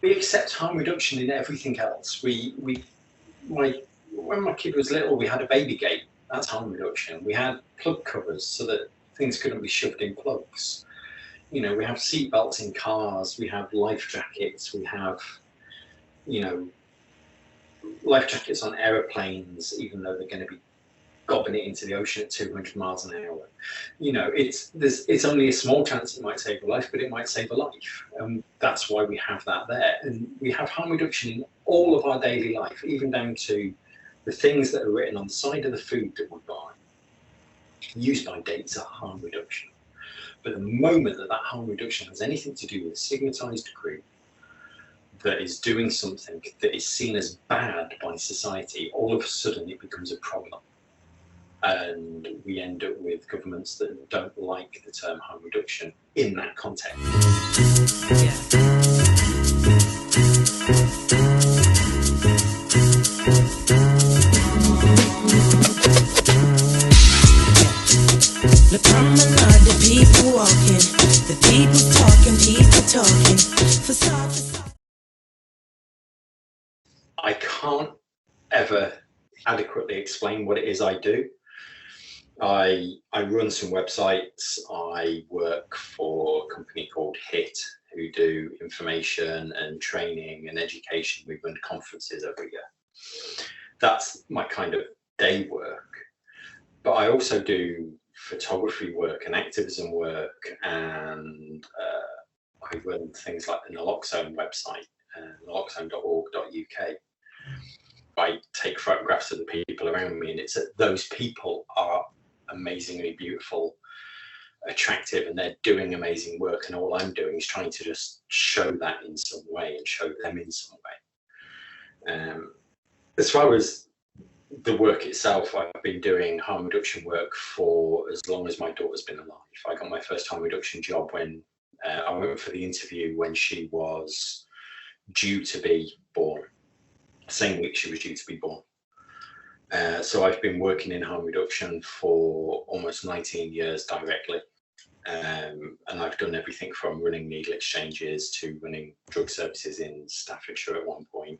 we accept harm reduction in everything else. When my kid was little, we had a baby gate. That's harm reduction. We had plug covers so that things couldn't be shoved in plugs. You know, we have seat belts in cars. We have life jackets. We have, you know, life jackets on aeroplanes, even though they're going to be gobbing it into the ocean at 200 miles an hour. You know, it's only a small chance it might save a life, but it might save a life. And that's why we have that there. And we have harm reduction in all of our daily life, even down to the things that are written on the side of the food that we buy. Use by dates are harm reduction. But the moment that that harm reduction has anything to do with a stigmatized group that is doing something that is seen as bad by society, all of a sudden it becomes a problem. And we end up with governments that don't like the term harm reduction in that context. The promenade, the people walking, the people talking, facade. I can't ever adequately explain what it is I do. I run some websites. I work for a company called HIT, who do information and training and education. We run conferences every year. That's my kind of day work. But I also do photography work and activism work, and I run things like the Naloxone website, naloxone.org.uk. I take photographs of the people around me, and it's that those people are amazingly beautiful, attractive, and they're doing amazing work, and all I'm doing is trying to just show that in some way and show them in some way. As far as the work itself, I've been doing harm reduction work for as long as my daughter's been alive. I got my first harm reduction job when I went for the interview when she was due to be born, same week she was due to be born. So I've been working in harm reduction for almost 19 years directly. And I've done everything from running needle exchanges to running drug services in Staffordshire at one point,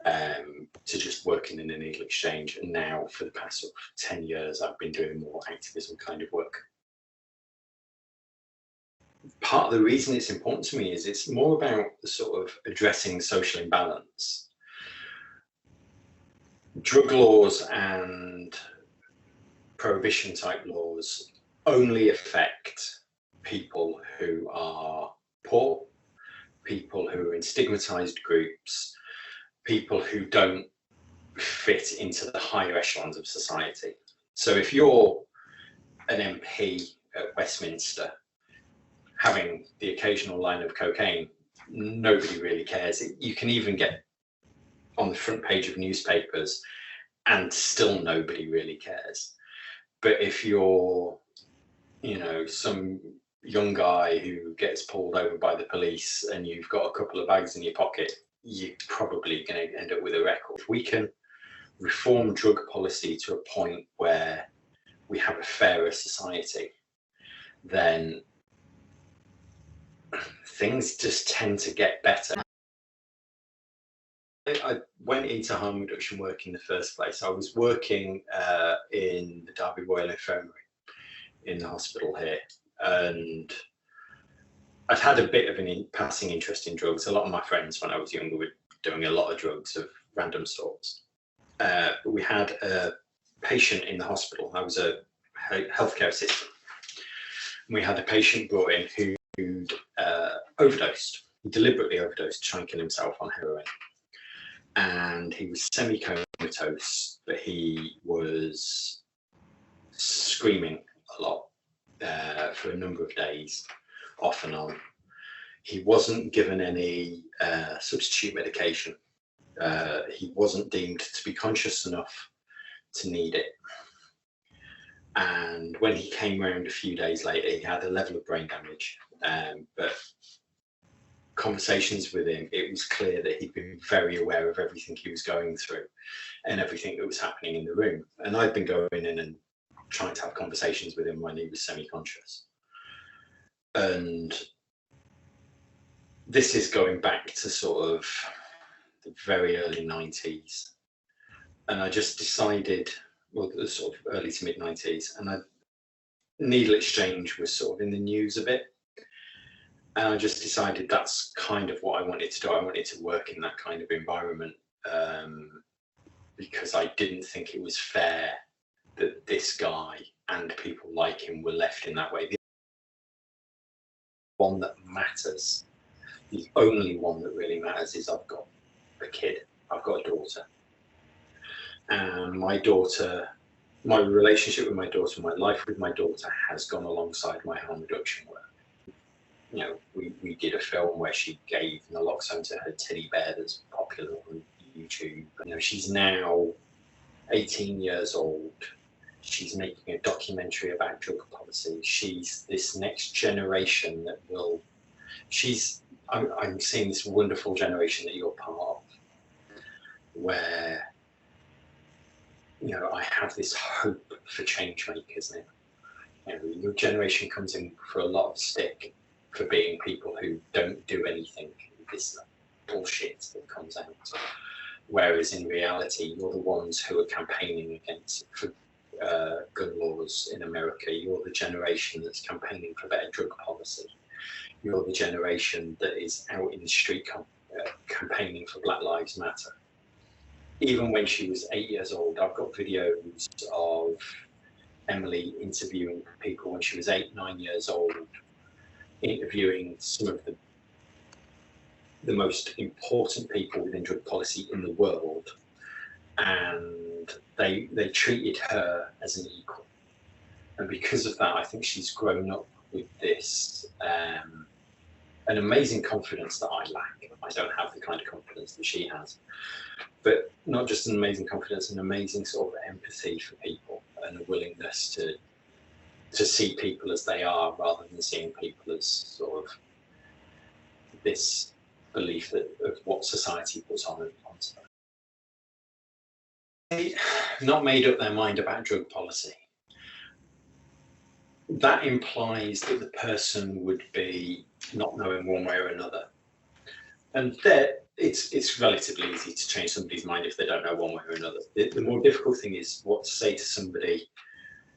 to just working in a needle exchange. And now for the past sort of 10 years, I've been doing more activism kind of work. Part of the reason it's important to me is it's more about the sort of addressing social imbalance. Drug laws and prohibition type laws only affect people who are poor, people who are in stigmatized groups, people who don't fit into the higher echelons of society. So if you're an MP at Westminster having the occasional line of cocaine, nobody really cares. You can even get on the front page of newspapers and still nobody really cares. But if you're, you know, some young guy who gets pulled over by the police and you've got a couple of bags in your pocket, you're probably going to end up with a record. If we can reform drug policy to a point where we have a fairer society, then things just tend to get better. I went into harm reduction work in the first place. I was working in the Derby Royal Infirmary in the hospital here, and I'd had a bit of a passing interest in drugs. A lot of my friends when I was younger were doing a lot of drugs of random sorts. But we had a patient in the hospital. I was a healthcare assistant. We had a patient brought in who'd overdosed. He deliberately overdosed to try and kill himself on heroin. And he was semi-comatose, but he was screaming a lot for a number of days, off and on. He wasn't given any substitute medication. He wasn't deemed to be conscious enough to need it. And when he came around a few days later, he had a level of brain damage, but conversations with him, it was clear that he'd been very aware of everything he was going through and everything that was happening in the room. And I'd been going in and trying to have conversations with him when he was semi-conscious. And this is going back to sort of the very early 90s. And I just decided, well, the sort of early to mid 90s, and needle exchange was sort of in the news a bit. And I just decided that's kind of what I wanted to do. I wanted to work in that kind of environment, because I didn't think it was fair that this guy and people like him were left in that way. The one that matters, the only one that really matters, is I've got a kid. I've got a daughter. And my daughter, my relationship with my daughter, my life with my daughter has gone alongside my harm reduction work. You know, we did a film where she gave naloxone to her teddy bear that's popular on YouTube. You know, she's now 18 years old. She's making a documentary about drug policy. She's this next generation that will, I'm seeing this wonderful generation that you're part of, where, you know, I have this hope for change makers now. You know, your generation comes in for a lot of stick for being people who don't do anything, this bullshit that comes out. Whereas in reality, you're the ones who are campaigning against for gun laws in America. You're the generation that's campaigning for better drug policy. You're the generation that is out in the street campaigning for Black Lives Matter. Even when she was 8 years old, I've got videos of Emily interviewing people when she was 8, 9 years old, interviewing some of the most important people within drug policy in the world, and they treated her as an equal. And because of that, I think she's grown up with this an amazing confidence that I lack. I don't have the kind of confidence that she has. But not just an amazing confidence, an amazing sort of empathy for people, and a willingness to see people as they are, rather than seeing people as sort of this belief that of what society puts on them. They not made up their mind about drug policy. That implies that the person would be not knowing one way or another. And it's relatively easy to change somebody's mind if they don't know one way or another. The more difficult thing is what to say to somebody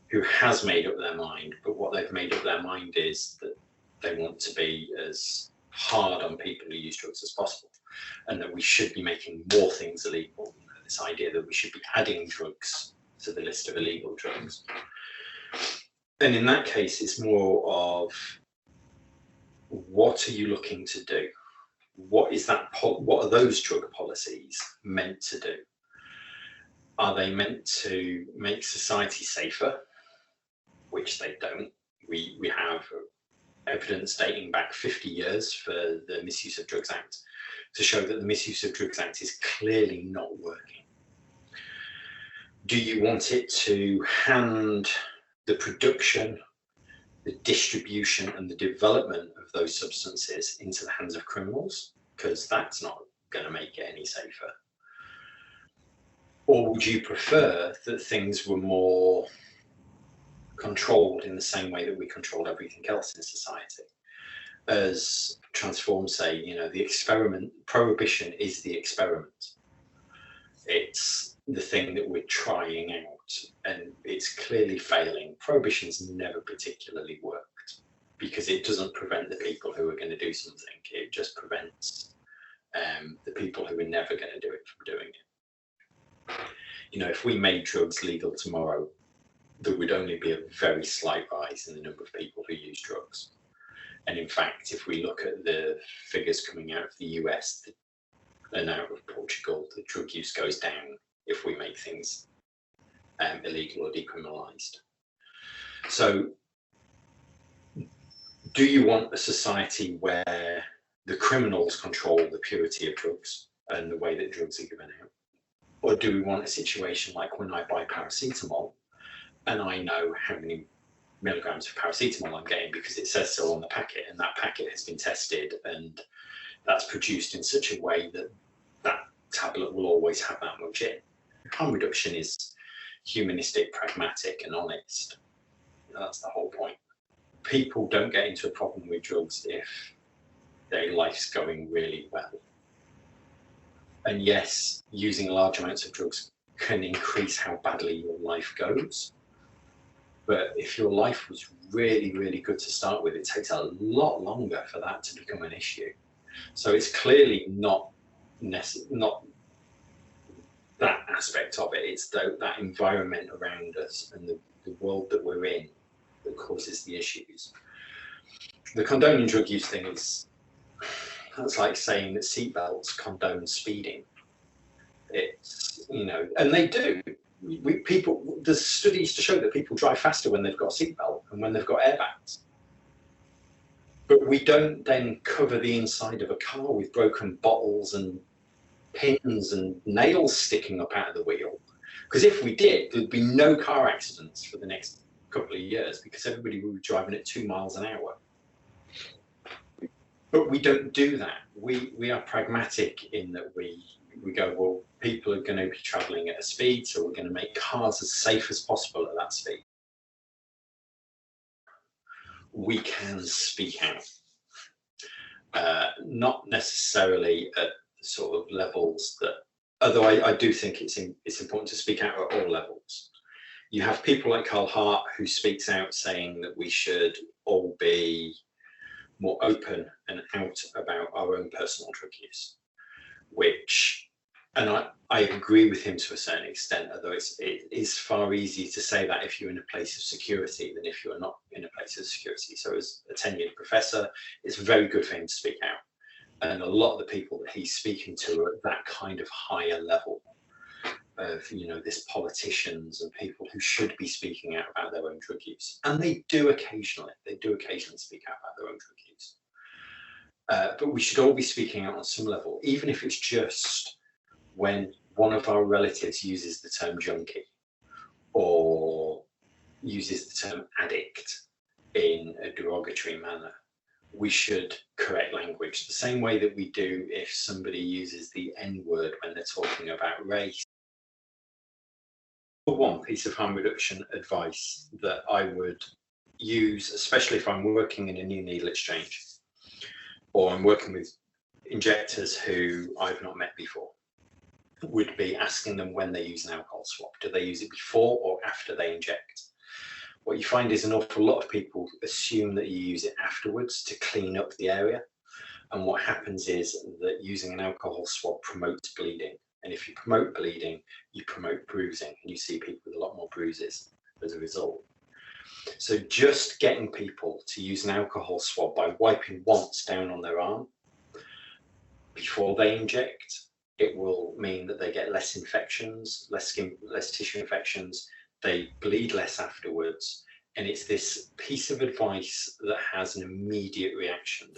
who has made up their mind, but what they've made up their mind is that they want to be as hard on people who use drugs as possible, and that we should be making more things illegal. You know, this idea that we should be adding drugs to the list of illegal drugs. And in that case, it's more of, what are you looking to do? What is that? What are those drug policies meant to do? Are they meant to make society safer? Which they don't. We have evidence dating back 50 years for the Misuse of Drugs Act to show that the Misuse of Drugs Act is clearly not working. Do you want it to hand the production, the distribution, and the development of those substances into the hands of criminals? Because that's not going to make it any safer. Or would you prefer that things were more controlled in the same way that we controlled everything else in society? As Transform say, you know, the experiment, prohibition is the experiment. It's the thing that we're trying out, and it's clearly failing. Prohibition's never particularly worked because it doesn't prevent the people who are going to do something. It just prevents the people who are never going to do it from doing it. You know, if we made drugs legal tomorrow, there would only be a very slight rise in the number of people who use drugs. And in fact, if we look at the figures coming out of the US and out of Portugal, the drug use goes down if we make things illegal or decriminalised. So do you want a society where the criminals control the purity of drugs and the way that drugs are given out? Or do we want a situation like when I buy paracetamol and I know how many milligrams of paracetamol I'm getting because it says so on the packet, and that packet has been tested and that's produced in such a way that that tablet will always have that much in? Harm reduction is humanistic, pragmatic, and honest. That's the whole point. People don't get into a problem with drugs if their life's going really well. And yes, using large amounts of drugs can increase how badly your life goes. But if your life was really, really good to start with, it takes a lot longer for that to become an issue. So it's clearly not that aspect of it. It's that environment around us and the world that we're in that causes the issues. The condoning drug use thing that's like saying that seatbelts condone speeding. It's, and they do. There's studies to show that people drive faster when they've got a seatbelt and when they've got airbags. But we don't then cover the inside of a car with broken bottles and pins and nails sticking up out of the wheel. Because if we did, there'd be no car accidents for the next couple of years because everybody would be driving at 2 miles an hour. But we don't do that. We are pragmatic in that we go, well, people are going to be traveling at a speed, so we're going to make cars as safe as possible at that speed. We can speak out. Not necessarily at sort of levels that, although I do think it's important to speak out at all levels. You have people like Carl Hart who speaks out saying that we should all be more open and out about our own personal drug use, and I agree with him to a certain extent, although it is far easier to say that if you're in a place of security than if you're not in a place of security. So as a tenured professor, it's very good for him to speak out. And a lot of the people that he's speaking to are at that kind of higher level of, this politicians and people who should be speaking out about their own drug use. And they do occasionally speak out about their own drug use. But we should all be speaking out on some level, even if it's just when one of our relatives uses the term junkie or uses the term addict in a derogatory manner. We should correct language the same way that we do if somebody uses the N-word when they're talking about race. One piece of harm reduction advice that I would use, especially if I'm working in a new needle exchange or I'm working with injectors who I've not met before, would be asking them when they use an alcohol swab. Do they use it before or after they inject? What you find is an awful lot of people assume that you use it afterwards to clean up the area. And what happens is that using an alcohol swab promotes bleeding. And if you promote bleeding, you promote bruising. And you see people with a lot more bruises as a result. So just getting people to use an alcohol swab by wiping once down on their arm before they inject, it will mean that they get less infections, less tissue infections, they bleed less afterwards, and it's this piece of advice that has an immediate reaction.